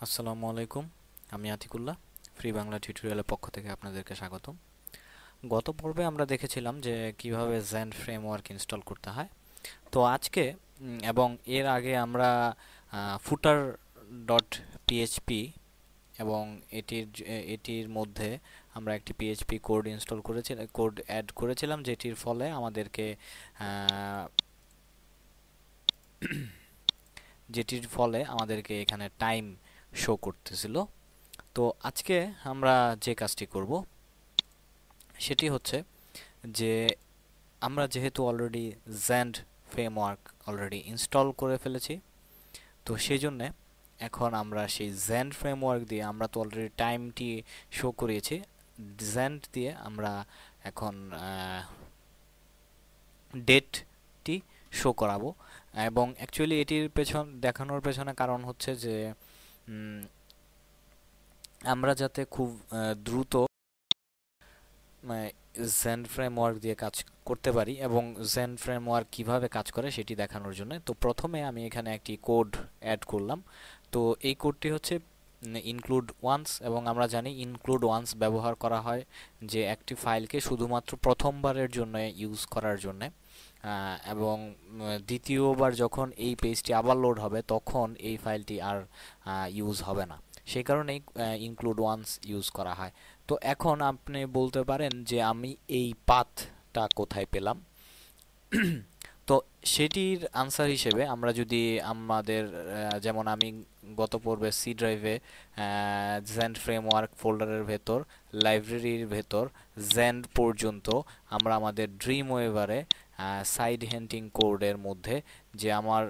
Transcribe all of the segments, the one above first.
আসসালামু আলাইকুম। আমি আতিকুল্লাহ। ফ্রি বাংলা টিউটোরিয়ালের পক্ষ থেকে আপনাদেরকে স্বাগতম। গত পর্বে আমরা দেখেছিলাম যে কিভাবে জেন ফ্রেমওয়ার্ক ইনস্টল করতে হয়। তো আজকে এবং এর আগে আমরা ফুটার ডট পিএইচপি এবং এটির মধ্যে আমরা একটি পিএইচপি কোড ইনস্টল করেছিলাম, কোড অ্যাড করেছিলাম, যেটির ফলে আমাদেরকে এখানে টাইম শো করতেছিল। তো আজকে আমরা যে কাজটি করব সেটি হচ্ছে যে আমরা যেহেতু অলরেডি জেন্ড ফ্রেমওয়ার্ক অলরেডি ইনস্টল করে ফেলেছি, তো সেই জন্যে এখন আমরা সেই জেন্ড ফ্রেমওয়ার্ক দিয়ে, আমরা তো অলরেডি টাইমটি শো করিয়েছি, জেন্ড দিয়ে আমরা এখন ডেটটি শো করাবো। এবং অ্যাকচুয়ালি এটির দেখানোর পেছনে কারণ হচ্ছে যে আমরা যাতে খুব দ্রুত জেন ফ্রেমওয়ার্ক দিয়ে কাজ করতে পারি এবং জেন ফ্রেমওয়ার্ক কিভাবে কাজ করে সেটি দেখানোর জন্য। তো প্রথমে আমি এখানে একটি কোড অ্যাড করলাম। তো এই কোডটি হচ্ছে ইনক্লুড ওয়ান্স, এবং আমরা জানি ইনক্লুড ওয়ান্স ব্যবহার করা হয় যে একটি ফাইলকে শুধুমাত্র প্রথমবারের জন্য ইউজ করার জন্য, এবং দ্বিতীয়বার যখন এই পেজটি আবার লোড হবে তখন এই ফাইলটি আর ইউজ হবে না, সেই কারণেই ইনক্লুড ওয়ান্স ইউজ করা হয়। তো এখন আপনি বলতে পারেন যে আমি এই পাথটা কোথায় পেলাম। তো সেটির আনসার হিসেবে আমরা যদি আমাদের যেমন আমি গত পর্বে সি ড্রাইভে জেন্ড ফ্রেমওয়ার্ক ফোল্ডারের ভেতর, লাইব্রেরির ভেতর জেন্ড পর্যন্ত আমরা আমাদের ড্রিম ওয়েভারে সাইড হেন্টিং কোডের মধ্যে যে আমার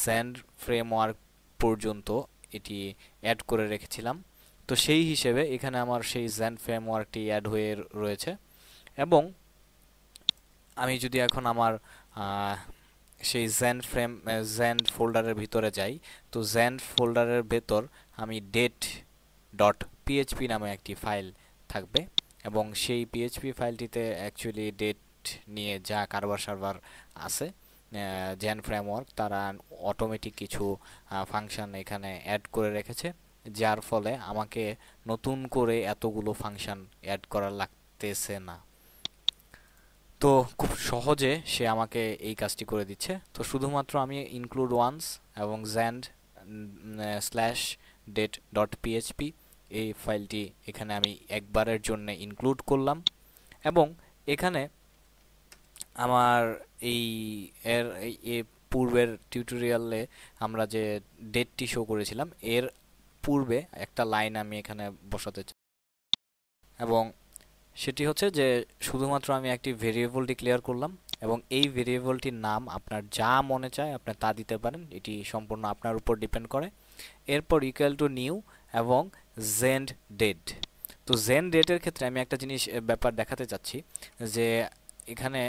জেন্ড ফ্রেমওয়ার্ক পর্যন্ত এটি অ্যাড করে রেখেছিলাম। তো সেই হিসেবে এখানে আমার সেই জেন্ড ফ্রেমওয়ার্কটি অ্যাড হয়ে রয়েছে। এবং আমি যদি এখন আমার সেই জেন্ড ফোল্ডারের ভিতরে যাই, তো জেন্ড ফোল্ডারের ভেতর আমি ডেট ডট পিএইচপি নামে একটি ফাইল থাকবে, এবং সেই পিএইচপি ফাইলটিতে অ্যাকচুয়ালি ডেট নিয়ে যা কারবার সার্ভার আছে জেন ফ্রেমওয়ার্ক তারা অটোমেটিক কিছু ফাংশন এখানে অ্যাড করে রেখেছে, যার ফলে আমাকে নতুন করে এতগুলো ফাংশন অ্যাড করা লাগতেছে না। তো খুব সহজে সে আমাকে এই কাজটি করে দিচ্ছে। তো শুধুমাত্র আমি ইনক্লুড ওয়ান্স এবং জ্যান্ড স্ল্যাশ ডেট ডট পিএইচপি এই ফাইলটি এখানে আমি একবারের জন্য ইনক্লুড করলাম। এবং এখানে আমার এই এর পূর্বের টিউটোরিয়ালে আমরা যে ডেটটি শো করেছিলাম এর পূর্বে একটা লাইন আমি এখানে বসাতে চাই, এবং সেটি হচ্ছে যে শুধুমাত্র আমি একটি ভেরিয়েবল ডিক্লেয়ার করলাম, এবং এই ভেরিয়েবলটির নাম আপনার যা মনে চায় আপনি তা দিতে পারেন, এটি সম্পূর্ণ আপনার উপর ডিপেন্ড করে। এরপর ইকুয়াল টু নিউ এবং জেন্ড ডেট। তো জেন্ড ডেটের ক্ষেত্রে আমি একটা জিনিস ব্যাপার দেখাতে চাচ্ছি যে এখানে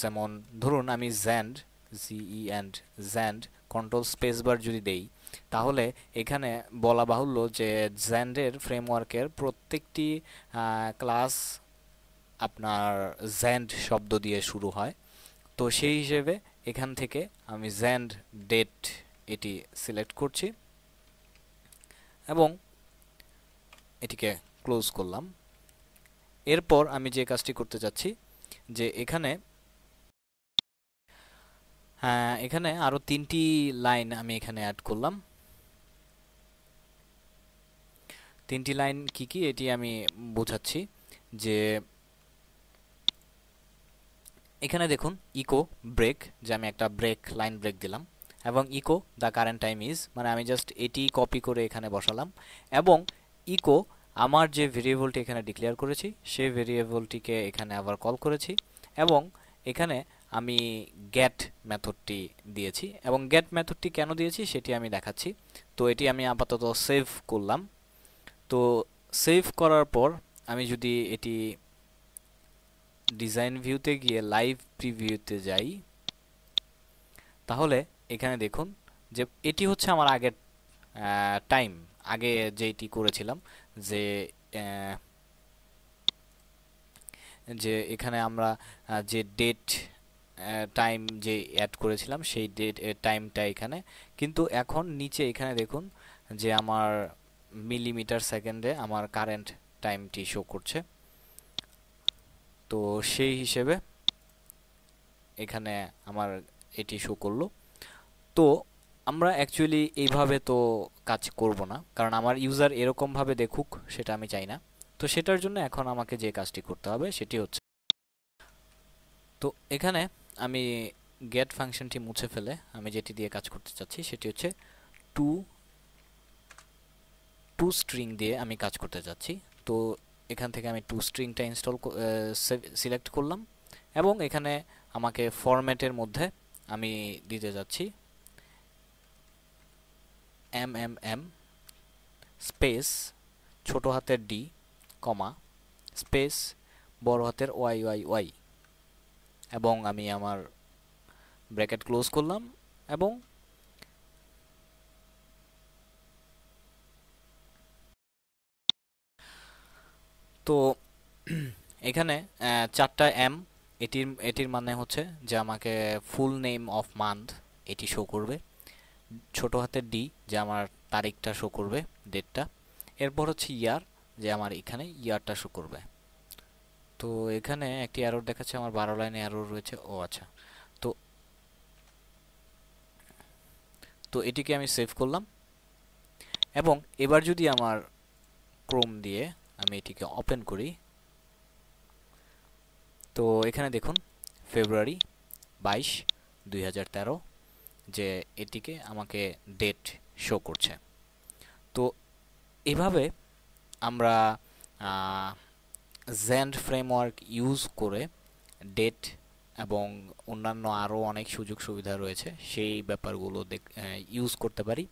যেমন ধরুন আমি জ্যান্ড কন্ট্রোল স্পেস বার যদি দেই, তাহলে এখানে বলা বাহুল্য যে জ্যান্ডের ফ্রেমওয়ার্কের প্রত্যেকটি ক্লাস আপনার জ্যান্ড শব্দ দিয়ে শুরু হয়। তো সেই হিসেবে এখান থেকে আমি জ্যান্ড ডেট এটি সিলেক্ট করছি এবং এটিকে ক্লোজ করলাম। এরপর আমি যে কাজটি করতে চাচ্ছি যে এখানে আরো 3টি লাইন আমি এখানে অ্যাড করলাম। 3টি লাইন কি কি এটি আমি বোঝাচ্ছি যে এখানে দেখুন ইকো ব্রেক, যে আমি একটা লাইন ব্রেক দিলাম, এবং echo the current time is, মানে আমি জাস্ট এটি কপি করে এখানে বসালাম, এবং ইকো আমার যে ভেরিয়েবলটি এখানে ডিক্লেয়ার করেছি সেই ভেরিয়েবলটিকে এখানে আবার কল করেছি, এবং এখানে আমি গেট মেথডটি দিয়েছি। এবং গেট মেথডটি কেন দিয়েছি সেটি আমি দেখাচ্ছি। তো এটি আমি আপাতত সেভ করলাম। তো সেভ করার পর আমি যদি এটি ডিজাইন ভিউতে গিয়ে লাইভ প্রিভিউতে যাই, তাহলে এখানে দেখুন যে এটি হচ্ছে আমার আগের টাইম, আগে যেটি করেছিলাম, যে যে এখানে আমরা যে ডেট টাইম যে অ্যাড করেছিলাম সেই ডেট টাইমটা এখানে, কিন্তু এখন নিচে এখানে দেখুন যে আমার মিলিমিটার সেকেন্ডে আমার কারেন্ট টাইমটি শো করছে। তো সেই হিসেবে এখানে আমার এটি শো করলো। তো আমরা অ্যাকচুয়ালি এইভাবে তো কাজ করব না, কারণ আমার ইউজার এরকমভাবে দেখুক সেটা আমি চাই না। তো সেটার জন্য এখন আমাকে যে কাজটি করতে হবে সেটি হচ্ছে, তো এখানে আমি গেট ফাংশনটি মুছে ফেলে আমি যেটি দিয়ে কাজ করতে চাচ্ছি সেটি হচ্ছে টু টু স্ট্রিং দিয়ে আমি কাজ করতে চাচ্ছি। তো এখান থেকে আমি টু স্ট্রিংটা সিলেক্ট করলাম এবং এখানে আমাকে ফরম্যাটের মধ্যে আমি দিতে যাচ্ছি এম স্পেস ছোট হাতের ডি কমা স্পেস বড় হাতের ওয়াই এবং আমি আমার ব্র্যাকেট ক্লোজ করলাম এবং তো এখানে চারটা এম, এটির মানে হচ্ছে যে আমাকে ফুল নেম অফ মান্থ এটি শো করবে, ছোট হাতের ডি যে আমার তারিখটা শো করবে, ডেটটা, এরপর হচ্ছে ইয়ার যে আমার এখানে ইয়ারটা শো করবে। তো এখানে একটি এরর দেখাচ্ছে, আমার 12 লাইনে এরর রয়েছে। ও আচ্ছা, তো তো এটিকে আমি সেভ করলাম এবং এবার যদি আমার ক্রোম দিয়ে আমি এটিকে ওপেন করি, তো এখানে দেখুন ফেব্রুয়ারি 22 2013 যে এটিকে আমাকে ডেট শো করছে। তো এভাবে আমরা জেন্ড ফ্রেমওয়ার্ক ইউজ করে ডেট এবং অন্যান্য আরও অনেক সুযোগ সুবিধা রয়েছে সেই ব্যাপারগুলো ইউজ করতে পারি।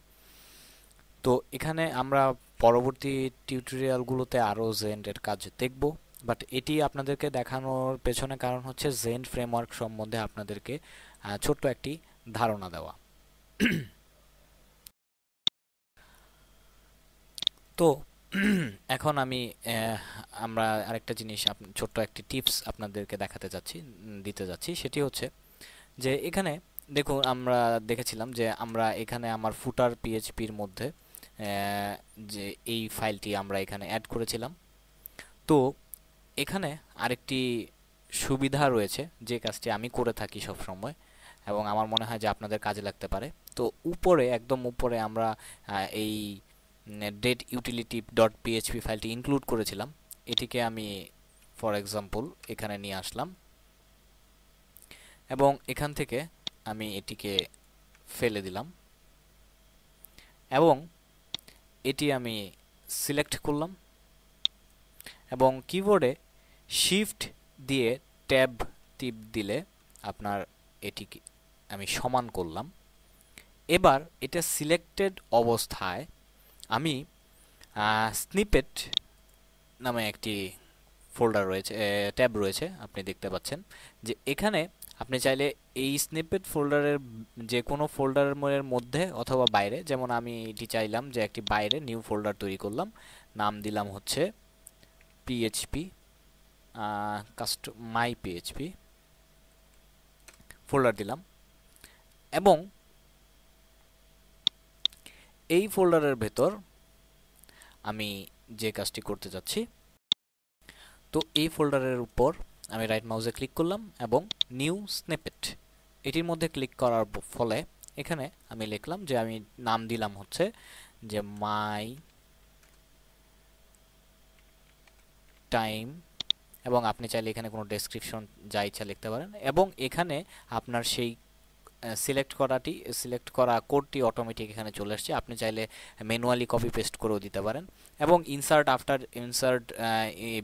তো এখানে আমরা পরবর্তী টিউটোরিয়ালগুলোতে আরও জেন্ডের কাজ দেখব, বাট এটি আপনাদেরকে দেখানোর পেছনে কারণ হচ্ছে জেন্ড ফ্রেমওয়ার্ক সম্বন্ধে আপনাদেরকে ছোট্ট একটি ধারণা দেওয়া। তো এখন আমরা আরেকটা জিনিস ছোট্ট একটি টিপস আপনাদেরকে দিতে যাচ্ছি, সেটি হচ্ছে যে এখানে দেখুন আমরা দেখেছিলাম যে আমরা এখানে আমার ফুটার পিএইচপির মধ্যে যে এই ফাইলটি আমরা এখানে অ্যাড করেছিলাম। তো এখানে আরেকটি সুবিধা রয়েছে যে কাজটি আমি করে থাকি সব সময় এবং আমার মনে হয় যে আপনাদের কাজে লাগতে পারে। তো একদম উপরে আমরা এই ডেট ইউটিলিটি ডট পিএইচপি ফাইলটি ইনক্লুড করেছিলাম। এটিকে আমি ফর এক্সাম্পল এখানে নিয়ে আসলাম এবং এখান থেকে আমি এটিকে ফেলে দিলাম এবং এটি আমি সিলেক্ট করলাম এবং কিবোর্ডে শিফট দিয়ে ট্যাব টিপ দিলে আপনার এটিকে আমি সমান করলাম। এবার এটা সিলেক্টেড অবস্থায় আমি স্নিপেট নামে একটি ফোল্ডার রয়েছে, ট্যাব রয়েছে, আপনি দেখতে পাচ্ছেন যে এখানে আপনি চাইলে এই স্নিপেট ফোল্ডারের যে কোনো ফোল্ডারের মধ্যে অথবা বাইরে, যেমন আমি এটি চাইলাম যে একটি বাইরে নিউ ফোল্ডার তৈরি করলাম, নাম দিলাম হচ্ছে পিএইচপি মাই পিএইচপি ফোল্ডার দিলাম এবং এই ফোল্ডারের ভেতর আমি যে কাজটি করতে যাচ্ছি, তো এই ফোল্ডারের উপর আমি রাইট মাউসে ক্লিক করলাম এবং নিউ স্নিপেট এটির মধ্যে ক্লিক করার ফলে এখানে আমি লিখলাম যে আমি নাম দিলাম হচ্ছে যে মাই টাইম এবং আপনি চাইলে এখানে কোনো ডেসক্রিপশন যা ইচ্ছা লিখতে পারেন এবং এখানে আপনার সেই সিলেক্ট করা কোডটি অটোমেটিক এখানে চলে আসছে। আপনি চাইলে ম্যানুয়ালি কপি পেস্ট করেও দিতে পারেন এবং ইনসার্ট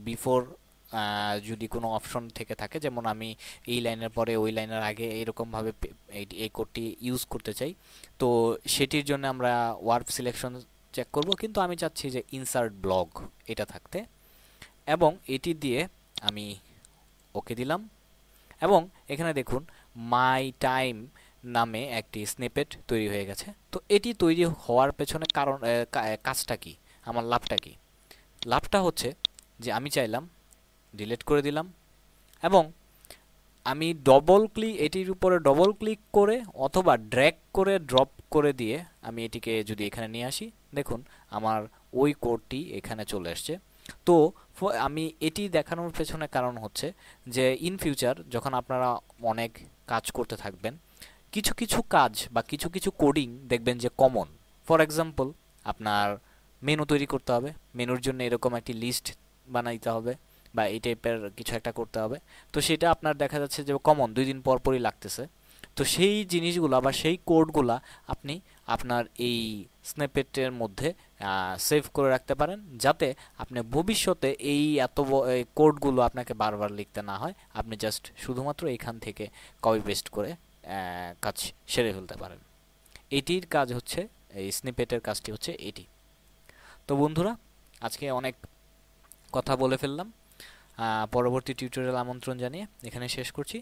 বিফোর যদি কোনো অপশন থেকে থাকে, যেমন আমি এই লাইনের পরে ওই লাইনের আগে এরকমভাবে এই কোডটি ইউজ করতে চাই, তো সেটির জন্য আমরা ওয়ার্প সিলেকশন চেক করব, কিন্তু আমি চাচ্ছি যে ইনসার্ট ব্লক এটা থাকতে এবং এটি দিয়ে আমি ওকে দিলাম এবং এখানে দেখুন মাই টাইম নামে একটি স্নিপেট তৈরি হয়ে গেছে। তো এটি তৈরি হওয়ার পেছনে কাজটা কি, আমার লাভটা কি? লাভটা হচ্ছে যে আমি চাইলাম ডিলিট করে দিলাম এবং আমি এটির উপরে ডবল ক্লিক করে অথবা ড্র্যাগ করে ড্রপ করে দিয়ে আমি এটিকে যদি এখানে নিয়ে আসি, দেখুন আমার ওই কোডটি এখানে চলে আসছে। তো আমি এটি দেখানোর পেছনে কারণ হচ্ছে যে ইন ফিউচার যখন আপনারা অনেক কাজ করতে থাকবেন, কিছু কিছু কাজ বা কিছু কিছু কোডিং দেখবেন যে কমন। ফর এক্সাম্পল, আপনার মেনু তৈরি করতে হবে, মেনুর জন্য এরকম একটি লিস্ট বানাইতে হবে বা এই টাইপের কিছু একটা করতে হবে। তো সেটা আপনার দেখা যাচ্ছে যে কমন 2 দিন পর পরই লাগতেছে। তো সেই জিনিসগুলা বা সেই কোডগুলা আপনি আপনার এই স্ন্যাপেটের মধ্যে সেভ করে রাখতে পারেন, যাতে আপনি ভবিষ্যতে এই এই কোডগুলো আপনাকে বারবার লিখতে না হয়। আপনি জাস্ট শুধুমাত্র এখান থেকে কপি পেস্ট করে কাজ সেরে ফেলতে পারেন। এটির কাজ হচ্ছে, এই স্নিপেটের কাজটি হচ্ছে এটি। তো বন্ধুরা, আজকে অনেক কথা বলে ফেললাম। পরবর্তী টিউটোরিয়াল আমন্ত্রণ জানিয়ে এখানে শেষ করছি।